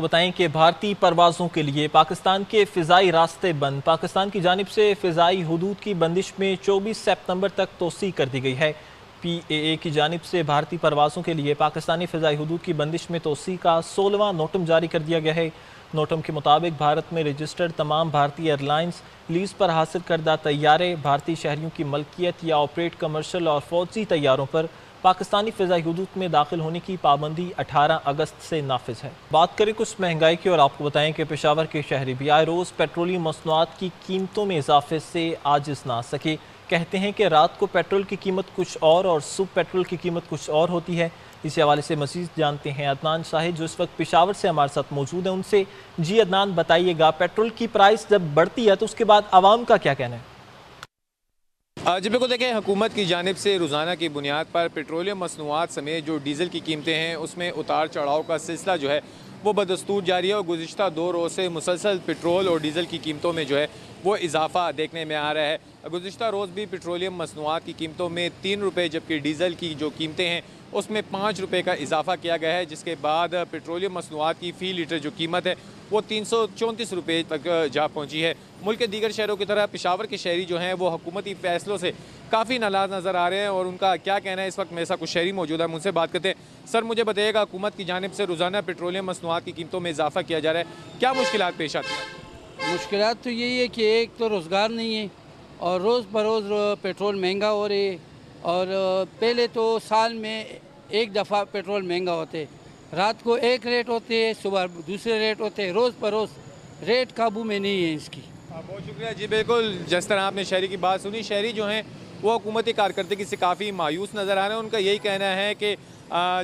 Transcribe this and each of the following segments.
बताएं कि भारतीय परवाज़ों के लिए पाकिस्तान के फ़िज़ाई रास्ते बंद। पाकिस्तान की जानिब से फ़िज़ाई हुदूद की बंदिश में 24 सितंबर तक तोसी कर दी गई है। PAA की जानिब से भारतीय परवाज़ों के लिए पाकिस्तानी फ़िज़ाई हुदूद की बंदिश में तोसी का 16वां नोटम जारी कर दिया गया है। नोटम के मुताबिक भारत में रजिस्टर्ड तमाम भारतीय एयरलाइंस, लीज़ पर हासिल करदा तैयारे, भारतीय शहरियों की मलकियत या ऑपरेट कमर्शल और फ़ौजी तैयारों पर पाकिस्तानी फ़िज़ाई हुदूद में दाखिल होने की पाबंदी 18 अगस्त से नाफिज है। बात करें कुछ महंगाई की और आपको बताएं कि पेशावर के शहरी भी आए रोज़ पेट्रोलियम मसनूआत की कीमतों में इजाफे से आजिज़ ना सके। कहते हैं कि रात को पेट्रोल की कीमत कुछ और सुबह पेट्रोल की कीमत कुछ और होती है। इसी हवाले से मज़ीद जानते हैं अदनान शाहिद जो इस वक्त पेशावर से हमारे साथ मौजूद है उनसे। जी अदनान, बताइएगा पेट्रोल की प्राइस जब बढ़ती है तो उसके बाद आवाम का क्या कहना है? जी बिल्कुल, देखें हुकूमत की जानिब से रोज़ाना की बुनियाद पर पेट्रोलियम मसनूआत समेत जो डीज़ल की कीमतें हैं उसमें उतार चढ़ाव का सिलसिला जो है वो बदस्तूर जारी है और गुज़िश्ता 2 रोज़ से मुसलसल पेट्रोल और डीज़ल की कीमतों में जो है वो इजाफा देखने में आ रहा है। गुज़िश्ता रोज़ भी पेट्रोलियम मसनूआत की कीमतों में 3 रुपये जबकि डीज़ल की जो कीमतें हैं उसमें 5 रुपये का इजाफा किया गया है, जिसके बाद पेट्रोलियम मसनूआत की फ़ी लीटर जो कीमत है वो 334 रुपये तक जा पहुँची है। मुल्क के दीगर शहरों की तरह पेशावर के शहरी जो हैं वो हुकूमती फ़ैसलों से काफ़ी नाराज़ नज़र आ रहे हैं और उनका क्या कहना है इस वक्त मेरे साथ कुछ शहरी मौजूद है, मुझसे बात करते हैं। सर, मुझे बताइएगा, हुकूमत की जानिब से रोज़ाना पेट्रोलियम मसनूआत की कीमतों में इजाफा किया जा रहा है, क्या मुश्किलात पेश आती हैं? मुश्किलात तो यही है कि एक तो रोज़गार नहीं है और रोज़ बरोज़ पेट्रोल महंगा हो रही है। और पहले तो साल में एक दफ़ा पेट्रोल महंगा होते, रात को एक रेट होते है, सुबह दूसरे रेट होते हैं, रोज़ बरोज़ रेट काबू में नहीं है इसकी। बहुत शुक्रिया। जी बिल्कुल, जिस तरह आपने शहरी की बात सुनी, शहरी जो हैं वो हुकूमती कारकर्दगी से काफ़ी मायूस नज़र आ रहे हैं। उनका यही कहना है कि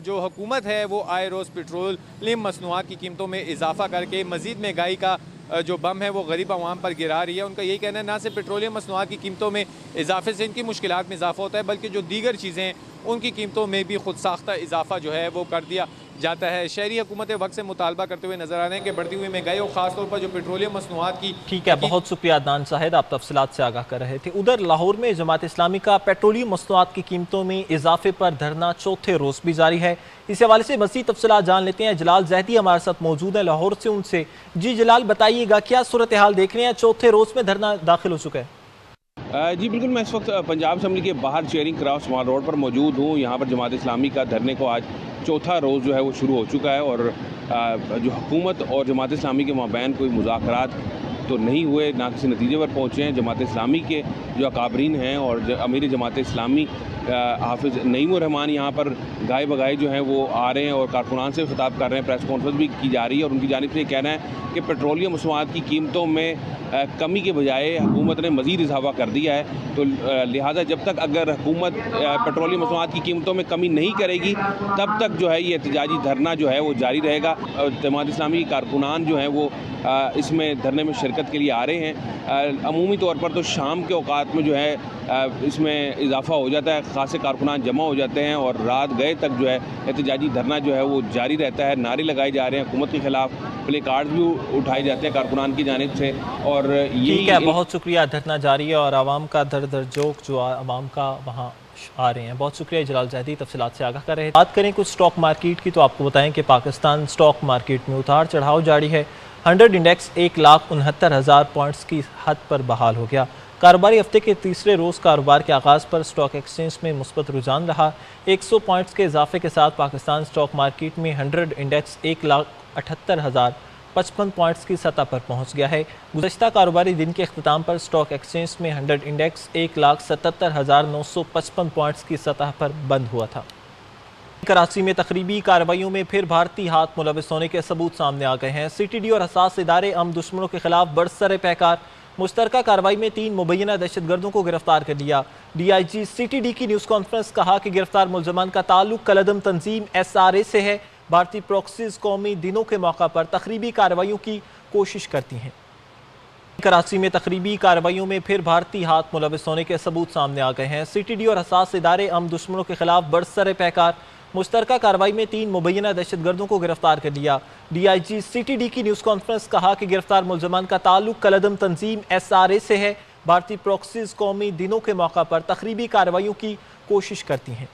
जो हुकूमत है वो आए रोज़ पेट्रोलियम मसनूआत की कीमतों में इजाफा करके मज़ीद महंगाई का जो बम है वो गरीब आवाम पर गिरा रही है। उनका यही कहना है ना सिर्फ पेट्रोलियम मसनूआत की कीमतों में इजाफे से इनकी मुश्किलात में इजाफा होता है बल्कि जो दीगर चीज़ें हैं उनकी कीमतों में भी खुद साख्ता इजाफा जो है वो कर दिया जाता है। शहरी हुकूमत वक्त से मुतालबा करते हुए नजर आ रहे हैं कि बढ़ती हुई महंगाई और खासतौर पर जो पेट्रोलियम मसनूआत की। ठीक है, बहुत शुक्रिया अदनान शाहिद, आप तफसीलात से आगाह कर रहे थे। उधर लाहौर में जमात इस्लामी का पेट्रोलियम मसनूआत की कीमतों में इजाफे पर धरना चौथे रोज़ भी जारी है। इस हवाले से मज़ीद तफसीलात जान लेते हैं। जलाल जैदी हमारे साथ मौजूद है लाहौर से, उनसे। जी जलाल, बताइएगा क्या सूरत हाल देख रहे हैं? चौथे रोज़ में धरना दाखिल हो चुका है। जी बिल्कुल, मैं इस वक्त पंजाब असम्बली के बाहर चेयरिंग क्रॉस माल रोड पर मौजूद हूँ। यहाँ पर जमात इस्लामी का धरने को आज चौथा रोज़ जो है वो शुरू हो चुका है और जो हुकूमत और जमात इस्लामी के माबैन कोई मुज़ाकरात तो नहीं हुए, ना किसी नतीजे पर पहुँचे हैं। जमात इस्लामी के जो अकाबरीन हैं और अमीर जमात इस्लामी हाफिज़ नईमुर-रहमान यहाँ पर गाय बगाए जो हैं वो आ रहे हैं और कारकुनान से खिताब कर रहे हैं। प्रेस कॉन्फ्रेंस भी की जा रही है और उनकी जानिब से ये कहना है कि पेट्रोलियम मसनूआत की कीमतों में कमी के बजाय हुकूमत ने मज़ीद इजाफा कर दिया है। तो लिहाजा जब तक अगर हुकूमत पेट्रोलियम मसनूआत की कीमतों में कमी नहीं करेगी तब तक जो है ये एहतजाजी धरना जो है वो जारी रहेगा। जमात इस्लामी कारकुनान जो हैं वो इसमें धरने में शिरकत के लिए आ रहे हैं। अमूमी तौर पर तो शाम के औकात में जो है इसमें इजाफा हो जाता है, खासे कारकुनान जमा हो जाते हैं और रात गए तक जो है एहतजाजी धरना जो है वो जारी रहता है। नारे लगाए जा रहे हैं हुकूमत के खिलाफ, प्ले कार्ड भी उठाए जाते हैं कारकुनान की जानिब से। और ये बहुत शुक्रिया। धरना जारी है और आवाम का दर दर जोक जो आवाम का वहाँ आ रहे हैं। बहुत शुक्रिया जलाल जैदी, तफसीलात से आगाह कर रहे हैं। बात करें कुछ स्टॉक मार्केट की तो आपको बताएं कि पाकिस्तान स्टॉक मार्केट में उतार चढ़ाव जारी है। 100 इंडेक्स 1,69,000 पॉइंट्स की हद पर बहाल हो गया। कारोबारी हफ्ते के तीसरे रोज़ कारोबार के आगाज़ पर स्टॉक एक्सचेंज में मुस्बत रुझान रहा। 100 पॉइंट्स के इजाफे के साथ पाकिस्तान स्टॉक मार्केट में 100 इंडेक्स 1,78,055 पॉइंट्स की सतह पर पहुंच गया है। गुज़श्ता कारोबारी दिन के अख्ताम पर स्टॉक एक्सचेंज में 100 इंडेक्स 1,77,955 पॉइंट्स की सतह पर बंद हुआ था। कराची में तकरीबी कार्रवाइयों में फिर भारतीय हाथ मुलविस होने के सबूत सामने आ गए हैं। CTD और हसास इदारे अमन दुश्मनों के खिलाफ बरसर पैकार मुश्तरका कार्रवाई में 3 मुबैना दहशतगर्दों को गिरफ्तार कर लिया। DIG CTD की न्यूज़ कॉन्फ्रेंस कहा कि गिरफ्तार मुलजमान का ताल्लुक कलदम तंजीम SRA से है। भारतीय प्रॉक्सीज कौमी दिनों के मौका पर तकरीबी कार्रवाइयों की कोशिश करती हैं। कराची में तकरीबी कार्रवाइयों में फिर भारतीय हाथ मुलविस होने के सबूत सामने आ गए हैं। CTD और हसास इदारे अमन दुश्मनों के खिलाफ बरसर पैकार मुश्तरका कार्रवाई में 3 मुबैना दहशतगर्दों को गिरफ्तार कर लिया। DIG CTD की न्यूज़ कॉन्फ्रेंस कहा कि गिरफ्तार मुलजमान का ताल्लुक कलदम तंजीम SRA से है। भारतीय प्रॉक्सीज कौमी दिनों के मौका पर तकरीबी कार्रवाइयों की कोशिश करती हैं।